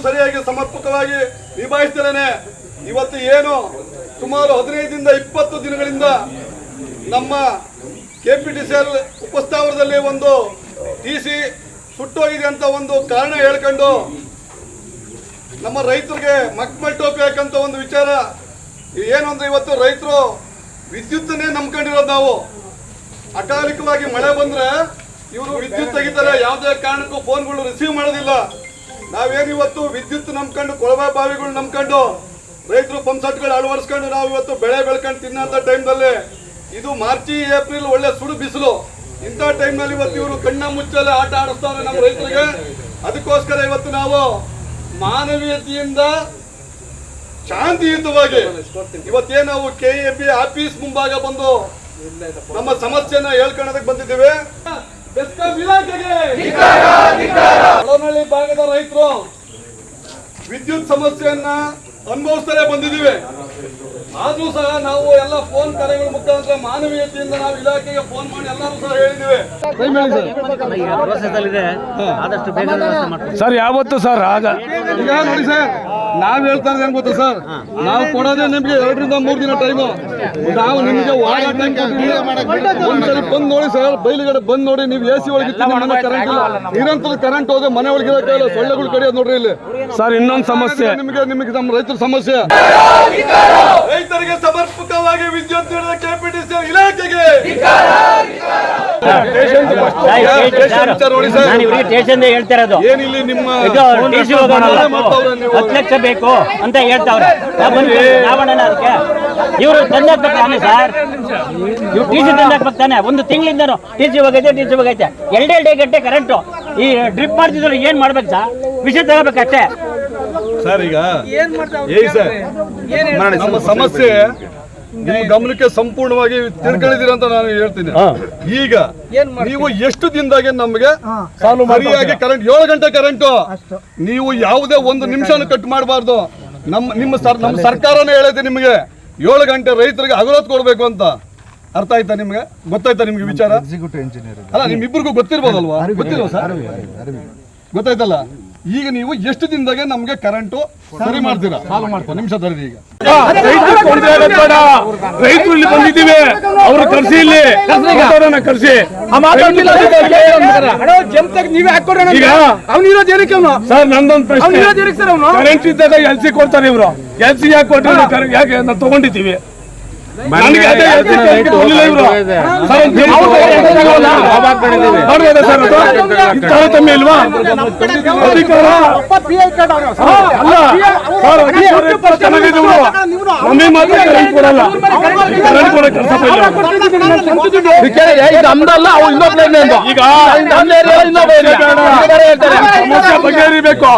ಸರಿಯಾಗಿ ಸಮರ್ಪಕವಾಗಿ ನಿಭಾಯಿಸ್ತೇನೆ. ಇವತ್ತು ಏನು ಸುಮಾರು 15ರಿಂದ 20 ದಿನಗಳಿಂದ ನಮ್ಮ KPTCL ಉಪಸ್ಥಾವರದಲ್ಲಿ ಒಂದು TC ಸುಟ್ಟೋಗಿದೆ ಅಂತ ಒಂದು ಕಾರಣ ಹೇಳ್ಕೊಂಡು ನಮ್ಮ ರೈತರಿಗೆ ಮಕ್ಮಲ್ ಟೋಪಿ ಹಾಕಂತ ಒಂದು ವಿಚಾರ ಏನು ಅಂದ್ರೆ, ಇವತ್ತು ರೈತರು ವಿದ್ಯುತ್ತನ್ನೇ ನಂಬ್ಕೊಂಡಿರೋದು. ನಾವು ಅಕಾಲಿಕವಾಗಿ ಮಳೆ ಬಂದ್ರೆ ಇವರು ವಿದ್ಯುತ್ ತೆಗಿತಾರೆ, ಯಾವುದೇ ಕಾರಣಕ್ಕೂ ಫೋನ್ಗಳು ರಿಸೀವ್ ಮಾಡೋದಿಲ್ಲ. ನಾವೇನು ಇವತ್ತು ವಿದ್ಯುತ್ ನಂಬ್ಕೊಂಡು ಕೊಳವೆ ಬಾವಿಗಳು ನಂಬ್ಕೊಂಡು ರೈತರು ಪಂಪ್ಸೆಟ್ಗಳು ಅಳವಡಿಸ್ಕೊಂಡು ನಾವು ಇವತ್ತು ಬೆಳೆ ಬೆಳ್ಕೊಂಡು ತಿನ್ನೋಂಥ ಟೈಮ್ನಲ್ಲಿ ಇದು ಮಾರ್ಚಿ ಏಪ್ರಿಲ್ ಒಳ್ಳೆ ಸುಡು ಬಿಸಿಲು, ಇಂಥ ಟೈಮ್ನಲ್ಲಿ ಇವತ್ತು ಇವರು ಕಣ್ಣ ಮುಚ್ಚಲೆ ಆಟ ಆಡಿಸ್ತಾರೆ ನಮ್ಮ ರೈತರಿಗೆ. ಅದಕ್ಕೋಸ್ಕರ ಇವತ್ತು ನಾವು ಮಾನವೀಯತೆಯಿಂದ ಶಾಂತಿಯುತವಾಗಿ ಇವತ್ತೇನು ನಾವು KAB ಆಫೀಸ್ ಮುಂಭಾಗ ಬಂದು ನಮ್ಮ ಸಮಸ್ಯೆನ ಹೇಳ್ಕೊಳ್ಳೋದಕ್ಕೆ ಬಂದಿದ್ದೇವೆ. ಬೆಸ್ಕಾಂ ಇಲಾಖೆಗೆ ಹೊಳನಳ್ಳಿ ಭಾಗದ ರೈತರು ವಿದ್ಯುತ್ ಸಮಸ್ಯೆಯನ್ನ ಅನುಭವಿಸ್ತಾರೆ ಬಂದಿದ್ದೀವಿ. ಆದ್ರೂ ಸಹ ನಾವು ಎಲ್ಲ ಫೋನ್ ಕರೆಗಳ ಮುಖಾಂತರ ಮಾನವೀಯತೆಯಿಂದ ನಾವು ಇಲಾಖೆಗೆ ಫೋನ್ ಮಾಡಿ ಎಲ್ಲರೂ ಸಹ ಹೇಳಿದ್ದೀವಿ. ಸರ್ ಯಾವತ್ತು ಸರ್ ಆಗ ಈಗ ನೋಡಿ ಸರ್, ನಾವ್ ಹೇಳ್ತಾ ಇದ್ದೇನೆ ಏನ್ ಗೊತ್ತಾ ಸರ್, ನಾವು ಕೊಡೋದೇ ನಿಮ್ಗೆ 2 ರಿಂದ 3 ದಿನ ಟೈಮು. ನಾವು ನಿಮ್ಗೆ ವಾರ ಟೈಮ್ ಕೊಟ್ಟಿದ್ದೀವಿ. ಒಂದ್ಸರಿ ಬಂದ್ ನೋಡಿ ಸರ್, ಬಯಲುಗಡೆ ಬಂದ್ ನೋಡಿ. ನೀವು AC ಒಳಗಿತ್ತು, ಮನೆ ಕರೆಂಟ್ ಇಲ್ಲ, ನಿರಂತರ ಕರೆಂಟ್ ಹೋದ್ರೆ ಮನೆ ಒಳಗಿರೋ ಸೊಳ್ಳೆಗಳು ಕಡಿಯೋದು ನೋಡ್ರಿ ಇಲ್ಲಿ. ಸರ್ ಇನ್ನೊಂದು ಸಮಸ್ಯೆ ನಿಮಗೆ ನಮ್ಮ ರೈತರ ಸಮಸ್ಯೆ. ರೈತರಿಗೆ ಸಮರ್ಪಕವಾಗಿ ವಿದ್ಯುತ್ ನೀಡಿದ KPTCL ಇಲಾಖೆಗೆ ಏನಿಲ್ಲ, ನಿಮ್ಮ 10 ಲಕ್ಷ ಬೇಕು ಅಂತ ಹೇಳ್ತಾವ್ರೆ. ಇವರು ತಂದಾಕ್ಬೇಕಾನೆ ಸರ್, ಇವ್ರು TC ತಂದಾಕ್ಬೇಕಾನೆ. ಒಂದು ತಿಂಗಳಿಂದನು TC ಹೋಗೈತೆ 2 ಗಂಟೆ ಕರೆಂಟು. ಈ ಡ್ರಿಪ್ ಮಾಡ್ತಿದ್ರು ಏನ್ ಮಾಡ್ಬೇಕು ಸರ್? ವಿಷಯ ತಗೋಬೇಕಷ್ಟೇ ಸರ್. ಈಗ ನಮ್ಮ ಸಮಸ್ಯೆ ನಿಮ್ಮ ಗಮನಕ್ಕೆ ಸಂಪೂರ್ಣವಾಗಿ ತಿಳ್ಕೊಂಡಿದ್ದೀರ ಅಂತ ನಾನು ಹೇಳ್ತೀನಿ. ಈಗ ನೀವು ಎಷ್ಟು ದಿನದಾಗೆ ನಮಗೆ ಸರಿಯಾಗಿ ಕರೆಂಟ್ 7 ಗಂಟೆ ಕರೆಂಟು, ನೀವು ಯಾವುದೇ ಒಂದು ನಿಮಿಷನೂ ಕಟ್ ಮಾಡಬಾರ್ದು. ನಮ್ಮ ಸರ್ಕಾರನೇ ಹೇಳೈತೆ ನಿಮಗೆ 7 ಗಂಟೆ ರೈತರಿಗೆ ಹಗಲೊತ್ತು ಕೊಡ್ಬೇಕು ಅಂತ. ಅರ್ಥ ಆಯ್ತಾ ನಿಮ್ಗೆ? ಗೊತ್ತಾಯ್ತಾ ನಿಮ್ಗೆ ವಿಚಾರ? ಅಲ್ಲ, ನಿಮ್ಮಿಬ್ಬರಿಗೂ ಗೊತ್ತಿರ್ಬೋದಲ್ವಾ? ಗೊತ್ತಿಲ್ವ ಸರ್? ಗೊತ್ತಾಯ್ತಲ್ಲ. ಈಗ ನೀವು ಎಷ್ಟು ದಿನದಾಗೆ ನಮ್ಗೆ ಕರೆಂಟು ಸರಿ ಮಾಡ್ತೀರಾ? ನಿಮಿಷ ತರೀರಿ. ಈಗ ರೈತರು ಇಲ್ಲಿ ಬಂದಿದ್ದೀವಿ, ಅವರು ಕರ್ಸಿ, ಇಲ್ಲಿ ಕರ್ಸಿ ಸರ್. ನಂದೊಂದು ಪ್ರಶ್ನೆ, ಕರೆಂಟ್ ಇದ್ದಾಗ LC ಕೊಡ್ತಾರೆ ಇವರು, LC ಯಾಕೆ ಕೊಟ್ಟರೆ? ಯಾಕೆ ನಾವು ತಗೊಂಡಿದ್ದೀವಿ. ನನಗೆ ಅದೇ ತಾರತಮ್ಯ ಇಲ್ವಾ? ಅಧಿಕಾರ ನಮಗೆ ಮಾತ್ರ ಕರೆಂಟ್ ಕೊಡಲ್ಲ, ಕರೆಂಟ್ ಕೊಡೋ ಕೆಲಸ ನಮ್ದಲ್ಲ. ಈಗ ಸಮಸ್ಯೆ ಬಗೆಹರಿಬೇಕು.